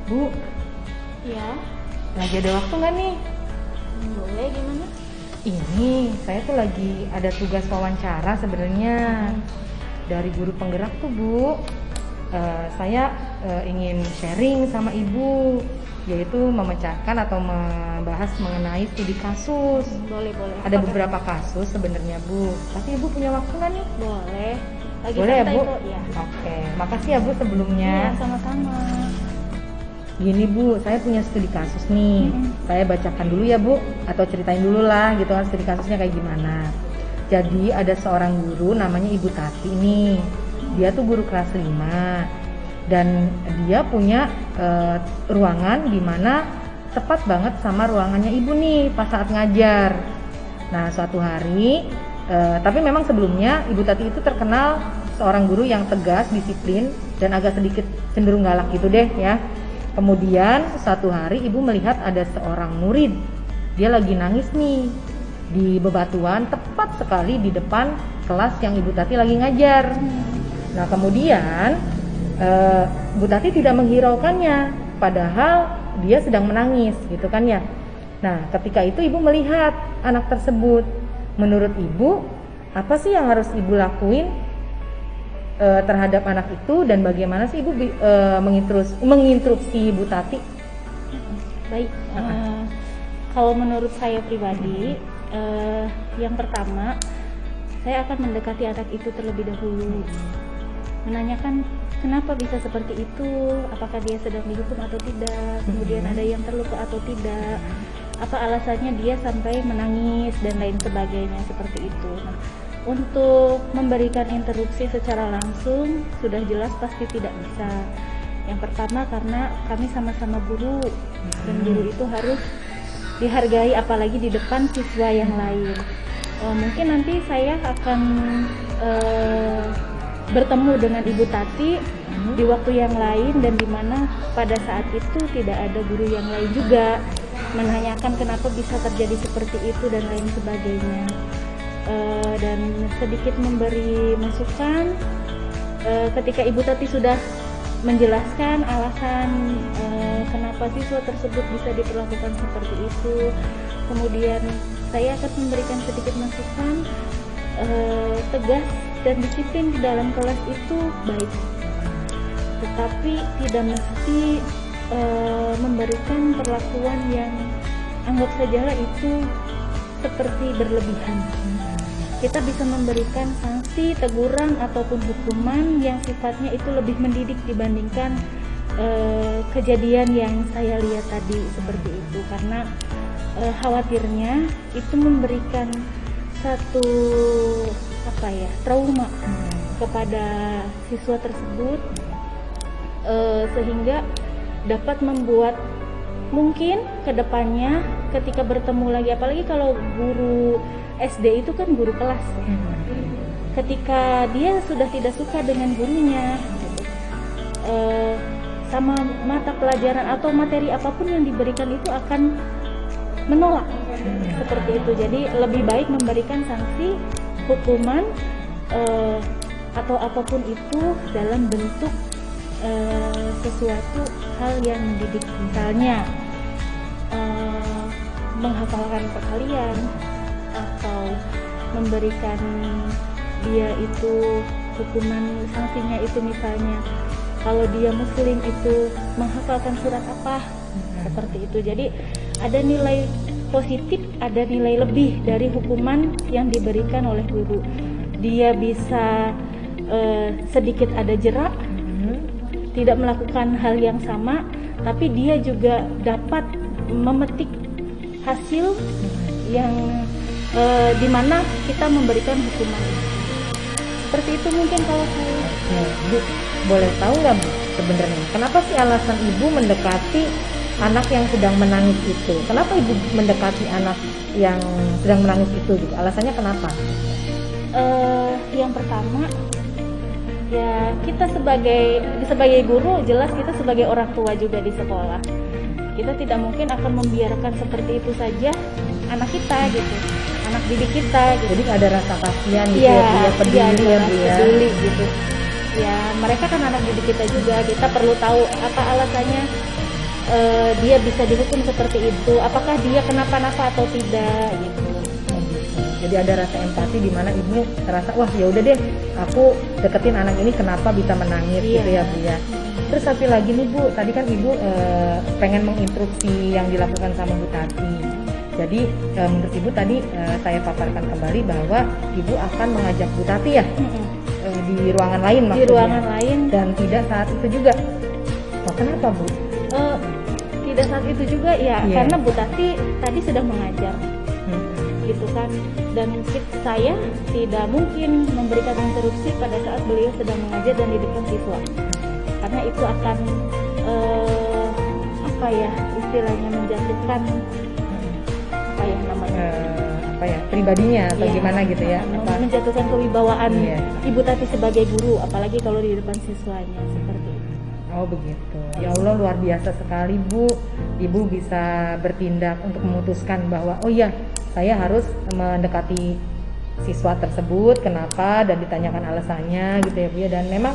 Bu, Ya, lagi ada waktu nggak nih? boleh gimana? Ini saya tuh lagi ada tugas wawancara sebenarnya dari guru penggerak tuh Bu. Saya ingin sharing sama Ibu, yaitu memecahkan atau membahas mengenai studi kasus. Boleh. Ada beberapa kasus sebenarnya Bu. Tapi Ibu punya waktu nggak nih? Boleh. Lagi Boleh ya santai Bu? kok, ya. Oke, makasih ya Bu sebelumnya. Iya, sama-sama. Gini Bu, saya punya studi kasus nih. Saya bacakan dulu ya Bu, atau ceritain dulu lah gitu kan studi kasusnya kayak gimana. Jadi ada seorang guru namanya Ibu Tati nih. Dia tuh guru kelas 5 dan dia punya ruangan di mana tepat banget sama ruangannya Ibu nih pas saat ngajar. Nah suatu hari, tapi memang sebelumnya Ibu Tati itu terkenal seorang guru yang tegas, disiplin dan agak sedikit cenderung galak gitu deh ya. Kemudian suatu hari Ibu melihat ada seorang murid, dia lagi nangis nih di bebatuan tepat sekali di depan kelas yang Ibu Tati lagi ngajar. Nah kemudian Bu Tati tidak menghiraukannya, padahal dia sedang menangis gitu kan ya. Nah ketika itu Ibu melihat anak tersebut, menurut Ibu apa sih yang harus Ibu lakuin terhadap anak itu dan bagaimana sih Ibu menginstruksi Bu Tati? Baik. Kalau menurut saya pribadi, yang pertama saya akan mendekati anak itu terlebih dahulu, menanyakan kenapa bisa seperti itu, apakah dia sedang dihukum atau tidak, kemudian ada yang terluka atau tidak, apa alasannya dia sampai menangis dan lain sebagainya seperti itu. Nah, untuk memberikan interupsi secara langsung sudah jelas pasti tidak bisa. Yang pertama karena kami sama-sama guru dan guru itu harus dihargai apalagi di depan siswa yang lain. Mungkin nanti saya akan bertemu dengan Ibu Tati di waktu yang lain dan dimana pada saat itu tidak ada guru yang lain juga, menanyakan kenapa bisa terjadi seperti itu dan lain sebagainya. Dan sedikit memberi masukan ketika Ibu Tati sudah menjelaskan alasan kenapa siswa tersebut bisa diperlakukan seperti itu, kemudian saya akan memberikan sedikit masukan. Tegas dan disiplin di dalam kelas itu baik, tetapi tidak mesti memberikan perlakuan yang anggap sajalah itu seperti berlebihan. Kita bisa memberikan sanksi, teguran ataupun hukuman yang sifatnya itu lebih mendidik dibandingkan kejadian yang saya lihat tadi seperti itu, karena khawatirnya itu memberikan satu trauma kepada siswa tersebut, sehingga dapat membuat mungkin kedepannya ketika bertemu lagi, apalagi kalau guru SD itu kan guru kelas, ketika dia sudah tidak suka dengan gurunya, sama mata pelajaran atau materi apapun yang diberikan itu akan menolak seperti itu. Jadi lebih baik memberikan sanksi, hukuman atau apapun itu dalam bentuk sesuatu hal yang mendidik, misalnya menghafalkan perkalian atau memberikan dia itu hukuman, sanksinya itu misalnya kalau dia muslim itu menghafalkan surat apa, seperti itu. Jadi ada nilai positif, ada nilai lebih dari hukuman yang diberikan oleh guru. Dia bisa sedikit ada jerak, tidak melakukan hal yang sama, tapi dia juga dapat memetik hasil yang dimana kita memberikan hukuman. Seperti itu mungkin kalau saya. Bu, boleh tahu nggak Bu sebenarnya kenapa sih alasan Ibu mendekati anak yang sedang menangis itu? Kenapa Ibu mendekati anak yang sedang menangis itu? Gitu? Alasannya kenapa? Yang pertama, ya kita sebagai guru, jelas kita sebagai orang tua juga di sekolah. Kita tidak mungkin akan membiarkan seperti itu saja anak kita gitu, anak didik kita gitu. Jadi ada rasa kasihan gitu ya, peduli ya Bu ya. Peduli gitu. Ya mereka kan anak didik kita juga, kita perlu tahu apa alasannya dia bisa dihukum seperti itu, apakah dia kenapa-napa atau tidak gitu. Oh, gitu. Jadi ada rasa empati di mana ibu terasa wah ya udah deh aku deketin anak ini kenapa bisa menangis Iya. gitu ya Bu ya. Terus satu lagi nih Bu, tadi kan ibu pengen menginstruksi yang dilakukan sama Bu Tati. Jadi menurut ibu tadi saya paparkan kembali bahwa ibu akan mengajak Bu Tati ya di ruangan lain Di maksudnya. ruangan lain Dan tidak saat itu juga. Oh, kenapa Bu? tidak saat itu juga ya, Iya. karena Bu Tati tadi sedang mengajar gitu kan, dan saya tidak mungkin memberikan interupsi pada saat beliau sedang mengajar dan di depan siswa, karena itu akan apa ya istilahnya menjatuhkan apa yang namanya Apa ya pribadinya atau Iya, gimana gitu ya? Apa? menjatuhkan kewibawaan Iya. Ibu Tati sebagai guru, apalagi kalau di depan siswanya seperti itu. Oh begitu. Ya Allah luar biasa sekali Bu. Ibu bisa bertindak untuk memutuskan bahwa oh ya saya harus mendekati siswa tersebut kenapa dan ditanyakan alasannya gitu ya Bu ya. Dan memang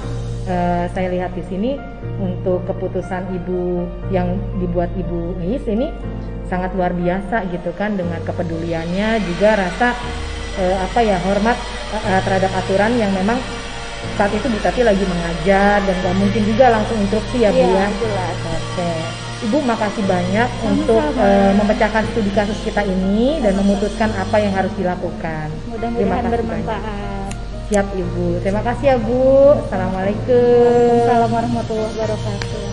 saya lihat di sini untuk keputusan Ibu yang dibuat Ibu Is ini sangat luar biasa gitu kan, dengan kepeduliannya juga rasa apa ya hormat terhadap aturan yang memang saat itu Bu Tati lagi mengajar dan gak mungkin juga langsung instruksi ya Bu ya. Jelas. Oke, Ibu makasih banyak untuk memecahkan studi kasus kita ini dan memutuskan apa yang harus dilakukan. Terima Mudah-mudahan kasih bermanfaat. Siap Ibu, terima kasih ya Bu. Assalamualaikum. Assalamualaikum warahmatullahi wabarakatuh.